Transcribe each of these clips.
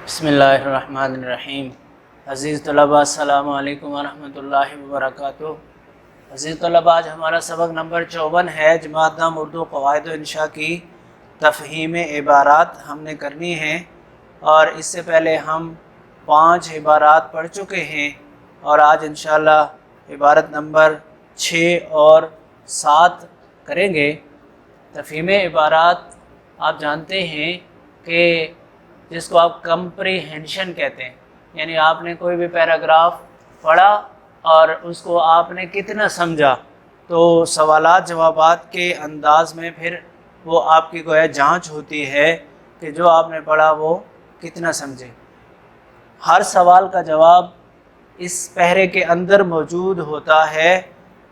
بسم اللہ الرحمن الرحیم۔ عزیز طلباء السلام علیکم ورحمۃ اللہ وبرکاتہ۔ عزیز طلباء، آج ہمارا سبق نمبر 54 ہے جماعت نام اردو قواعد و انشاء کی تفہیم عبارات ہم نے کرنی ہے، اور اس سے پہلے ہم 5 عبارات پڑھ چکے ہیں، اور آج انشاءاللہ عبارت نمبر 6 اور 7 کریں گے۔ تفہیم عبارات آپ جانتے ہیں کہ جس کو آپ کمپریہنشن کہتے ہیں، یعنی آپ نے کوئی بھی پیراگراف پڑھا اور اس کو آپ نے کتنا سمجھا، تو سوالات جوابات کے انداز میں پھر وہ آپ کی گویا جانچ ہوتی ہے کہ جو آپ نے پڑھا وہ کتنا سمجھے۔ ہر سوال کا جواب اس پہرے کے اندر موجود ہوتا ہے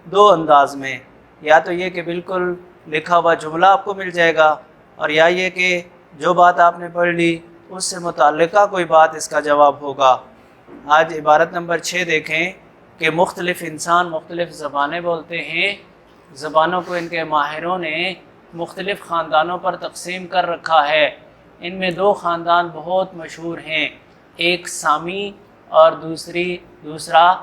2 انداز میں، یا تو یہ کہ بالکل لکھا ہوا جملہ آپ کو مل جائے گا، اور یا یہ کہ جو بات آپ نے پڑھ لی اس سے متعلقہ کوئی بات اس کا جواب ہوگا۔ آج عبارت نمبر 6 دیکھیں کہ مختلف انسان مختلف زبانیں بولتے ہیں۔ زبانوں کو ان کے ماہروں نے مختلف خاندانوں پر تقسیم کر رکھا ہے۔ ان میں 2 خاندان بہت مشہور ہیں، ایک سامی اور دوسرا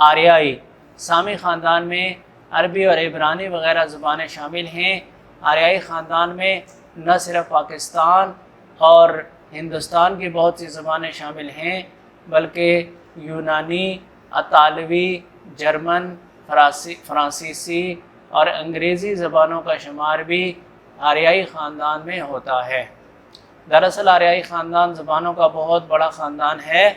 آریائی۔ سامی خاندان میں عربی اور عبرانی وغیرہ زبانیں شامل ہیں۔ آریائی خاندان میں نہ صرف پاکستان اور ہندوستان کی بہت سی زبانیں شامل ہیں، بلکہ یونانی، اطالوی، جرمن، فرانسیسی اور انگریزی زبانوں کا شمار بھی آریائی خاندان میں ہوتا ہے۔ دراصل آریائی خاندان زبانوں کا بہت بڑا خاندان ہے،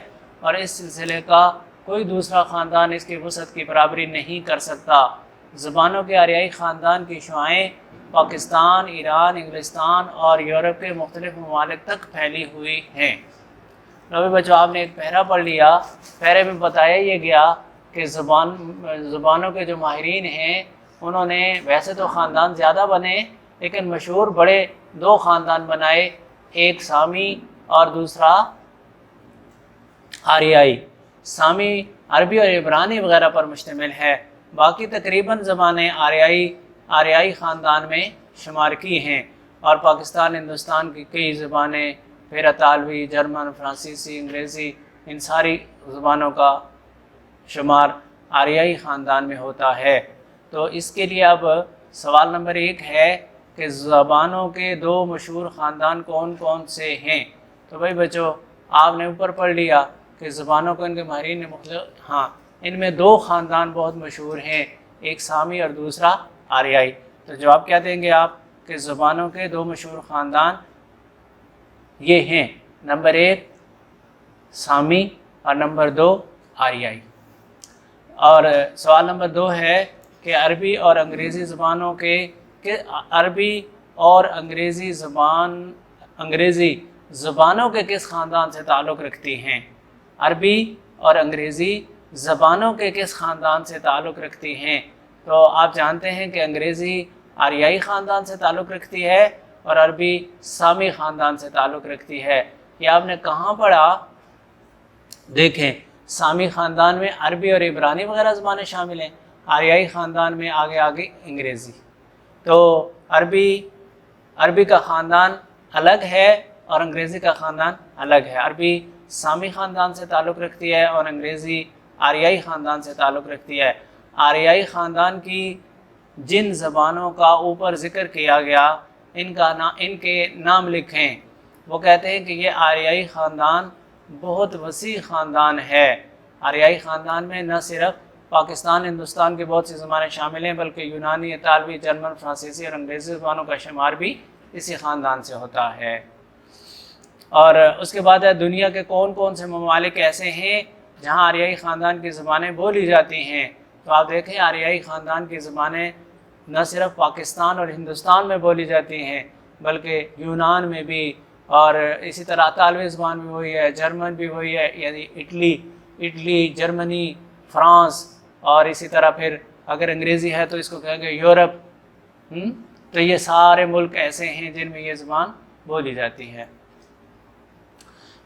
اور اس سلسلے کا کوئی دوسرا خاندان اس کی وسعت کی برابری نہیں کر سکتا۔ زبانوں کے آریائی خاندان کی شعاعیں پاکستان، ایران، انگلستان اور یورپ کے مختلف ممالک تک پھیلی ہوئی ہیں۔ نوے بچوں، آپ نے ایک پہرا پڑھ لیا۔ پہرے میں بتایا یہ گیا کہ زبانوں کے جو ماہرین ہیں انہوں نے ویسے تو خاندان زیادہ بنے، لیکن مشہور بڑے 2 خاندان بنائے، ایک سامی اور دوسرا آریائی۔ سامی عربی اور عبرانی وغیرہ پر مشتمل ہے، باقی تقریباً زبانیں آریائی خاندان میں شمار کی ہیں، اور پاکستان ہندوستان کی کئی زبانیں، پھر اطالوی، جرمن، فرانسیسی، انگریزی، ان ساری زبانوں کا شمار آریائی خاندان میں ہوتا ہے۔ تو اس کے لیے اب سوال نمبر 1 ہے کہ زبانوں کے 2 مشہور خاندان کون کون سے ہیں؟ تو بھائی بچوں، آپ نے اوپر پڑھ لیا کہ زبانوں کو ان کے ماہرین نے مختلف، ان میں 2 خاندان بہت مشہور ہیں، ایک سامی اور دوسرا آریائی۔ تو جواب کیا دیں گے آپ کہ زبانوں کے 2 مشہور خاندان یہ ہیں، نمبر 1 سامی اور نمبر 2 آریائی۔ اور سوال نمبر 2 ہے کہ عربی اور انگریزی زبانوں کے کس خاندان سے تعلق رکھتی ہیں؟ عربی اور انگریزی زبانوں کے کس خاندان سے تعلق رکھتی ہیں؟ تو آپ جانتے ہیں کہ انگریزی آریائی خاندان سے تعلق رکھتی ہے اور عربی سامی خاندان سے تعلق رکھتی ہے۔ یہ آپ نے کہاں پڑھا؟ دیکھیں، سامی خاندان میں عربی اور عبرانی وغیرہ زبانیں شامل ہیں، آریائی خاندان میں آگے انگریزی۔ تو عربی کا خاندان الگ ہے اور انگریزی کا خاندان الگ ہے۔ عربی سامی خاندان سے تعلق رکھتی ہے اور انگریزی آریائی خاندان سے تعلق رکھتی ہے۔ آریائی خاندان کی جن زبانوں کا اوپر ذکر کیا گیا ان کے نام لکھیں۔ وہ کہتے ہیں کہ یہ آریائی خاندان بہت وسیع خاندان ہے۔ آریائی خاندان میں نہ صرف پاکستان ہندوستان کی بہت سی زبانیں شامل ہیں، بلکہ یونانی، اطالوی، جرمن، فرانسیسی اور انگریزی زبانوں کا شمار بھی اسی خاندان سے ہوتا ہے۔ اور اس کے بعد ہے دنیا کے کون کون سے ممالک ایسے ہیں جہاں آریائی خاندان کی زبانیں بولی جاتی ہیں؟ تو آپ دیکھیں، آریائی خاندان کی زبانیں نہ صرف پاکستان اور ہندوستان میں بولی جاتی ہیں، بلکہ یونان میں بھی، اور اسی طرح اطالوی زبان بھی وہی ہے، جرمن بھی وہی ہے، یعنی اٹلی، جرمنی، فرانس، اور اسی طرح پھر اگر انگریزی ہے تو اس کو کہیں گے یورپ۔ تو یہ سارے ملک ایسے ہیں جن میں یہ زبان بولی جاتی ہے۔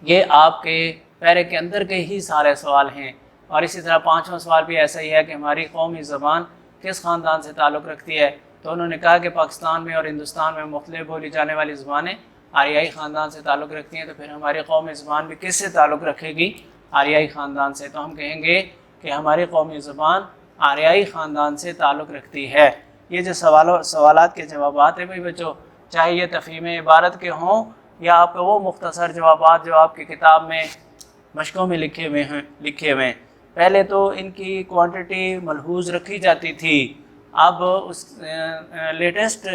یہ آپ کے پیرے کے اندر کے ہی سارے سوال ہیں، اور اسی طرح 5واں سوال بھی ایسا ہی ہے کہ ہماری قومی زبان کس خاندان سے تعلق رکھتی ہے؟ تو انہوں نے کہا کہ پاکستان میں اور ہندوستان میں مختلف بولی جانے والی زبانیں آریائی خاندان سے تعلق رکھتی ہیں، تو پھر ہماری قومی زبان بھی کس سے تعلق رکھے گی؟ آریائی خاندان سے۔ تو ہم کہیں گے کہ ہماری قومی زبان آریائی خاندان سے تعلق رکھتی ہے۔ یہ جو سوالات کے جوابات ہیں بھائی بچوں، چاہے یہ تفہیم عبارت کے ہوں یا آپ کو وہ مختصر جوابات جو آپ کی کتاب میں مشقوں میں لکھے ہوئے ہیں، پہلے تو ان کی کوانٹٹی ملحوظ رکھی جاتی تھی، اب اس لیٹسٹ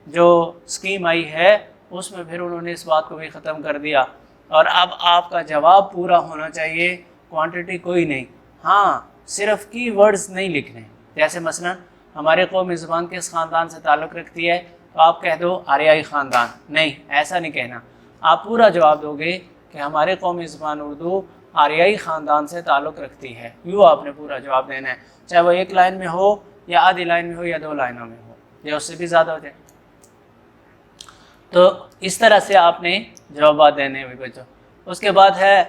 جو اسکیم آئی ہے اس میں پھر انہوں نے اس بات کو بھی ختم کر دیا، اور اب آپ کا جواب پورا ہونا چاہیے، کوانٹٹی کوئی نہیں، ہاں صرف کی ورڈز نہیں لکھنے۔ جیسے مثلا ہمارے قومی زبان کس خاندان سے تعلق رکھتی ہے، تو آپ کہہ دو آریائی خاندان، نہیں ایسا نہیں کہنا، آپ پورا جواب دو گے کہ ہمارے قومی زبان اردو آریائی خاندان سے تعلق رکھتی ہے، یوں آپ نے پورا جواب دینا ہے، چاہے وہ ایک لائن میں ہو یا آدھی لائن میں ہو یا 2 لائنوں میں ہو یا اس سے بھی زیادہ ہو جائے۔ تو اس طرح سے آپ نے جوابات دینے ہوئے بچوں۔ اس کے بعد ہے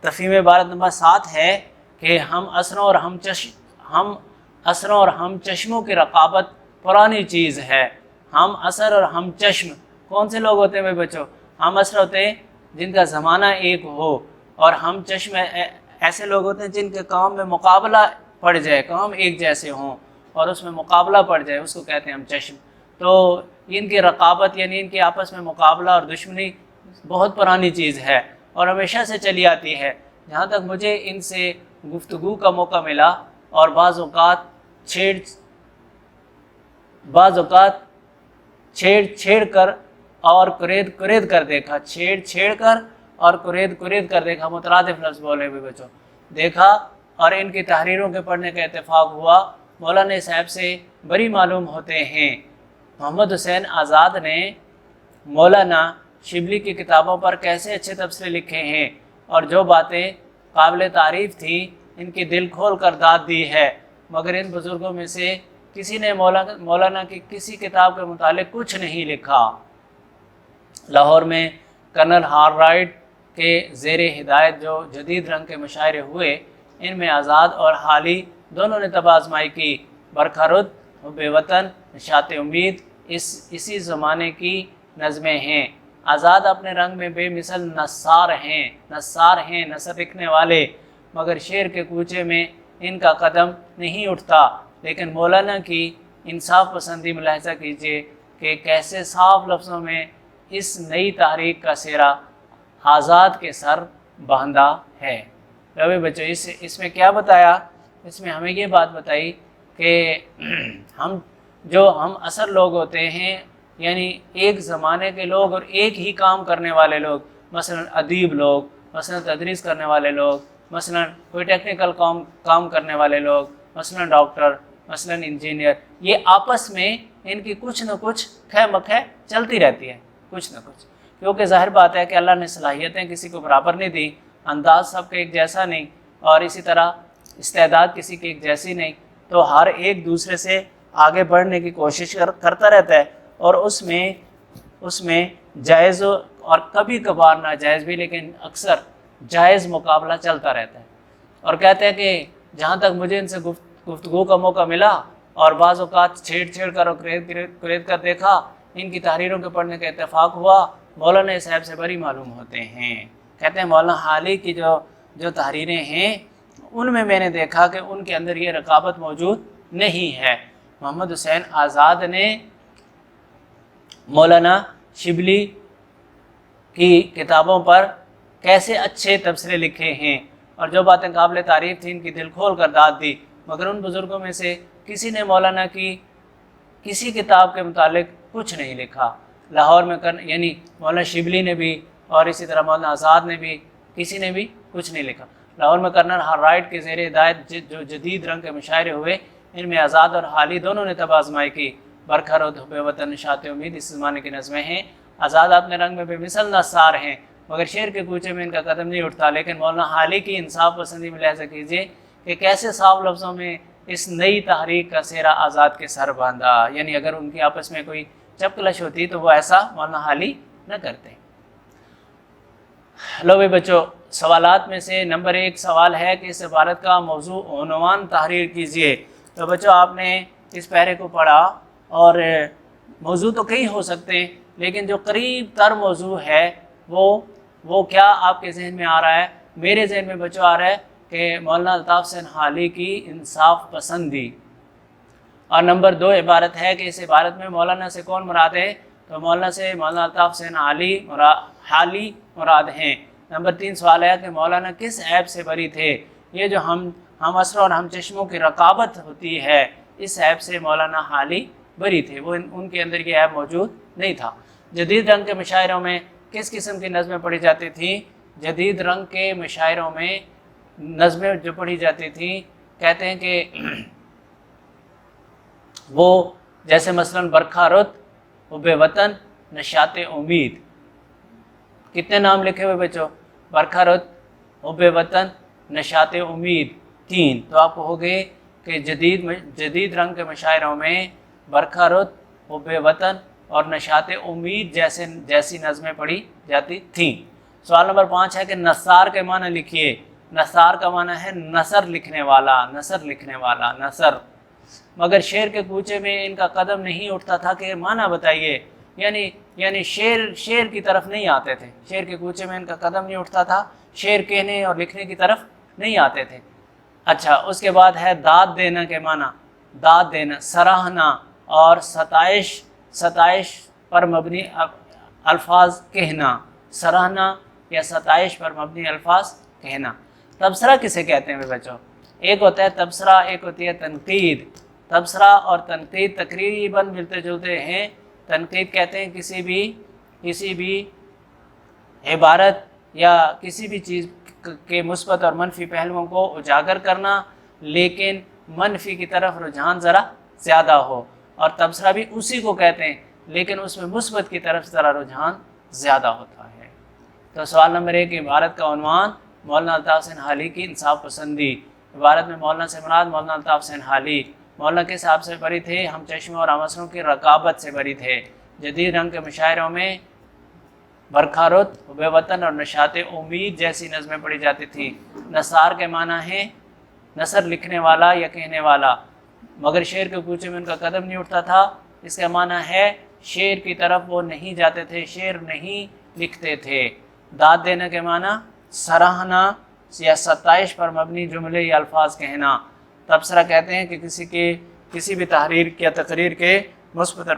تفہیم عبارت نمبر 7 ہے کہ ہم اثروں اور ہم چشموں کی رقابت پرانی چیز ہے۔ ہم اثر اور ہم چشم کون سے لوگ ہوتے ہیں بھائی بچوں؟ ہم اثر ہوتے ہیں جن کا زمانہ ایک ہو، اور ہم چشم ایسے لوگ ہوتے ہیں جن کے کام میں مقابلہ پڑ جائے، کام ایک جیسے ہوں اور اس میں مقابلہ پڑ جائے، اس کو کہتے ہیں ہم چشم۔ تو ان کی رقابت یعنی ان کے آپس میں مقابلہ اور دشمنی بہت پرانی چیز ہے اور ہمیشہ سے چلی آتی ہے۔ جہاں تک مجھے ان سے گفتگو کا موقع ملا اور بعض اوقات چھیڑ کر اور کرید کر دیکھا، چھیڑ کر اور کرید کر دیکھا، مترادف لفظ بولے بھی بچوں، دیکھا اور ان کی تحریروں کے پڑھنے کا اتفاق ہوا، مولانا صاحب سے بری معلوم ہوتے ہیں۔ محمد حسین آزاد نے مولانا شبلی کی کتابوں پر کیسے اچھے تبصرے لکھے ہیں، اور جو باتیں قابل تعریف تھیں ان کی دل کھول کر داد دی ہے، مگر ان بزرگوں میں سے کسی نے مولانا کی کسی کتاب کے متعلق کچھ نہیں لکھا۔ لاہور میں کرنل ہاررائٹ کے زیر ہدایت جو جدید رنگ کے مشاعرے ہوئے، ان میں آزاد اور حالی دونوں نے طب آزمائی کی۔ برکھا رد، حب وطن، نشاط امید اسی زمانے کی نظمیں ہیں۔ آزاد اپنے رنگ میں بے مثل نثار ہیں نثر لکھنے والے، مگر شعر کے کوچے میں ان کا قدم نہیں اٹھتا۔ لیکن مولانا کی انصاف پسندی ملاحظہ کیجیے کہ کیسے صاف لفظوں میں اس نئی تحریک کا سہرا آزاد کے سر باندھا ہے۔ ربی بچوں، اس میں کیا بتایا؟ اس میں ہمیں یہ بات بتائی کہ ہم اثر لوگ ہوتے ہیں، یعنی ایک زمانے کے لوگ اور ایک ہی کام کرنے والے لوگ، مثلا ادیب لوگ، مثلا تدریس کرنے والے لوگ، مثلا کوئی ٹیکنیکل کام کرنے والے لوگ، مثلا ڈاکٹر، مثلا انجینئر، یہ آپس میں ان کی کچھ نہ کچھ خے مخے چلتی رہتی ہے، کچھ نہ کچھ، کیونکہ ظاہر بات ہے کہ اللہ نے صلاحیتیں کسی کو برابر نہیں دی، انداز سب کا ایک جیسا نہیں، اور اسی طرح استعداد کسی کی ایک جیسی نہیں، تو ہر ایک دوسرے سے آگے بڑھنے کی کوشش کرتا رہتا ہے، اور اس میں جائز اور کبھی کبھار ناجائز بھی، لیکن اکثر جائز مقابلہ چلتا رہتا ہے۔ اور کہتے ہیں کہ جہاں تک مجھے ان سے گفتگو کا موقع ملا اور بعض اوقات چھیڑ کر اور کرید کر دیکھا، ان کی تحریروں کے پڑھنے کا اتفاق ہوا، مولانا صاحب سے بری معلوم ہوتے ہیں۔ کہتے ہیں مولانا حالی کی جو تحریریں ہیں ان میں نے دیکھا کہ ان کے اندر یہ رقابت موجود نہیں ہے۔ محمد حسین آزاد نے مولانا شبلی کی کتابوں پر کیسے اچھے تبصرے لکھے ہیں، اور جو باتیں قابل تعریف تھیں ان کی دل کھول کر داد دی، مگر ان بزرگوں میں سے کسی نے مولانا کی کسی کتاب کے متعلق کچھ نہیں لکھا۔ لاہور میں یعنی مولانا شبلی نے بھی اور اسی طرح مولانا آزاد نے بھی، کسی نے بھی کچھ نہیں لکھا۔ لاہور میں کرنل ہاررائٹ کے زیر ہدایت جو جدید رنگ کے مشاعرے ہوئے، ان میں آزاد اور حالی دونوں نے طب آزمائی کی۔ برکھا رد، حب وطن، نشاط امید اس زمانے کی نظمیں ہیں۔ آزاد اپنے رنگ میں بے مثل نثار ہیں، مگر شعر کے کوچے میں ان کا قدم نہیں اٹھتا۔ لیکن مولانا حالی کی انصاف پسندی میں ملاحظہ کیجیے کہ کیسے صاف لفظوں میں اس نئی تحریک کا سہرا آزاد کے سر باندھا، یعنی اگر ان کی آپس میں کوئی چپکلش ہوتی تو وہ ایسا مولانا حالی نہ کرتے۔ لو بھائی بچوں، سوالات میں سے نمبر 1 سوال ہے کہ اس عبارت کا موضوع عنوان تحریر کیجیے۔ تو بچوں، آپ نے اس پیرے کو پڑھا اور موضوع تو کئی ہو سکتے ہیں، لیکن جو قریب تر موضوع ہے وہ کیا آپ کے ذہن میں آ رہا ہے؟ میرے ذہن میں بچوں آ رہا ہے کہ مولانا الطاف حسین حالی کی انصاف پسندی، اور نمبر 2 عبارت ہے کہ اس عبارت میں مولانا سے کون مراد ہے؟ تو مولانا سے مولانا الطاف حسین حالی مراد ہیں۔ نمبر 3 سوال ہے کہ مولانا کس عیب سے بری تھے؟ یہ جو ہم اثروں اور ہم چشموں کی رقابت ہوتی ہے، اس عیب سے مولانا حالی بری تھے، وہ ان کے اندر یہ عیب موجود نہیں تھا۔ جدید رنگ کے مشاعروں میں کس قسم کی نظمیں پڑھی جاتی تھیں؟ جدید رنگ کے مشاعروں میں نظمیں جو پڑھی جاتی تھیں، کہتے ہیں کہ وہ جیسے مثلاً برکھا رت، حب وطن، نشاط امید۔ کتنے نام لکھے ہوئے بچوں؟ برکھا رت، حب وطن، نشاط امید، 3۔ تو آپ کہو گے کہ جدید رنگ کے مشاعروں میں برکھا رت، حب وطن اور نشاط امید جیسی نظمیں پڑھی جاتی تھیں۔ سوال نمبر 5 ہے کہ نثار کے معنی لکھیے۔ نثار کا معنی ہے نثر لکھنے والا، نثر۔ مگر شعر کے کوچے میں ان کا قدم نہیں اٹھتا تھا کہ معنی بتائیے، یعنی شعر کی طرف نہیں آتے تھے، شعر کے کوچے میں ان کا قدم نہیں اٹھتا تھا، شعر کہنے اور لکھنے کی طرف نہیں آتے تھے۔ اچھا، اس کے بعد ہے داد دینا کے معنی۔ داد دینا، سراہنا اور ستائش پر مبنی الفاظ کہنا، سراہنا یا ستائش پر مبنی الفاظ کہنا۔ تبصرہ کسے کہتے ہیں بچوں؟ ایک ہوتا ہے تبصرہ، ایک ہوتی ہے تنقید۔ تبصرہ اور تنقید تقریباً ملتے جلتے ہیں۔ تنقید کہتے ہیں کسی بھی عبارت یا کسی بھی چیز کے مثبت اور منفی پہلوؤں کو اجاگر کرنا، لیکن منفی کی طرف رجحان ذرا زیادہ ہو، اور تبصرہ بھی اسی کو کہتے ہیں لیکن اس میں مثبت کی طرف ذرا رجحان زیادہ ہوتا ہے۔ تو سوال نمبر 1 عبارت کا عنوان مولانا الطاف حسین حالی کی انصاف پسندی۔ عبارت میں مولانا سے مراد مولانا الطاف حسین حالی۔ مولانا کس عیب سے بری تھے؟ ہم چشموں اور عنصروں کی رقابت سے بری تھے۔ جدید رنگ کے مشاعروں میں برکھا رت، حب وطن اور نشاط امید جیسی نظمیں پڑھی جاتی تھیں۔ نثار کے معنی ہے نثر لکھنے والا یا کہنے والا، مگر شعر کے کوچے میں ان کا قدم نہیں اٹھتا تھا۔ اس کا معنی ہے شعر کی طرف وہ نہیں جاتے تھے، شعر نہیں لکھتے تھے۔ داد دینا کے معنی سراہنا یا ستائش پر مبنی جملے یا الفاظ کہنا۔ تبصرہ کہتے ہیں کہ کسی بھی تحریر یا تقریر کے مثبت اور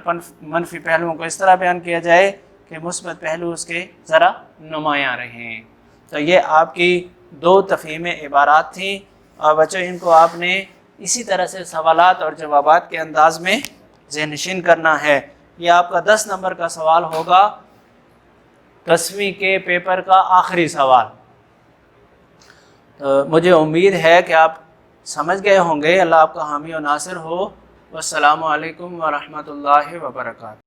منفی پہلوؤں کو اس طرح بیان کیا جائے کہ مثبت پہلو اس کے ذرا نمایاں رہیں۔ تو یہ آپ کی 2 تفہیم عبارات تھیں، اور بچوں ان کو آپ نے اسی طرح سے سوالات اور جوابات کے انداز میں ذہن نشین کرنا ہے۔ یہ آپ کا 10 نمبر کا سوال ہوگا، 10ویں کے پیپر کا آخری سوال۔ تو مجھے امید ہے کہ آپ سمجھ گئے ہوں گے۔ اللہ آپ کا حامی و ناصر ہو۔ والسلام علیکم ورحمۃ اللہ وبرکاتہ۔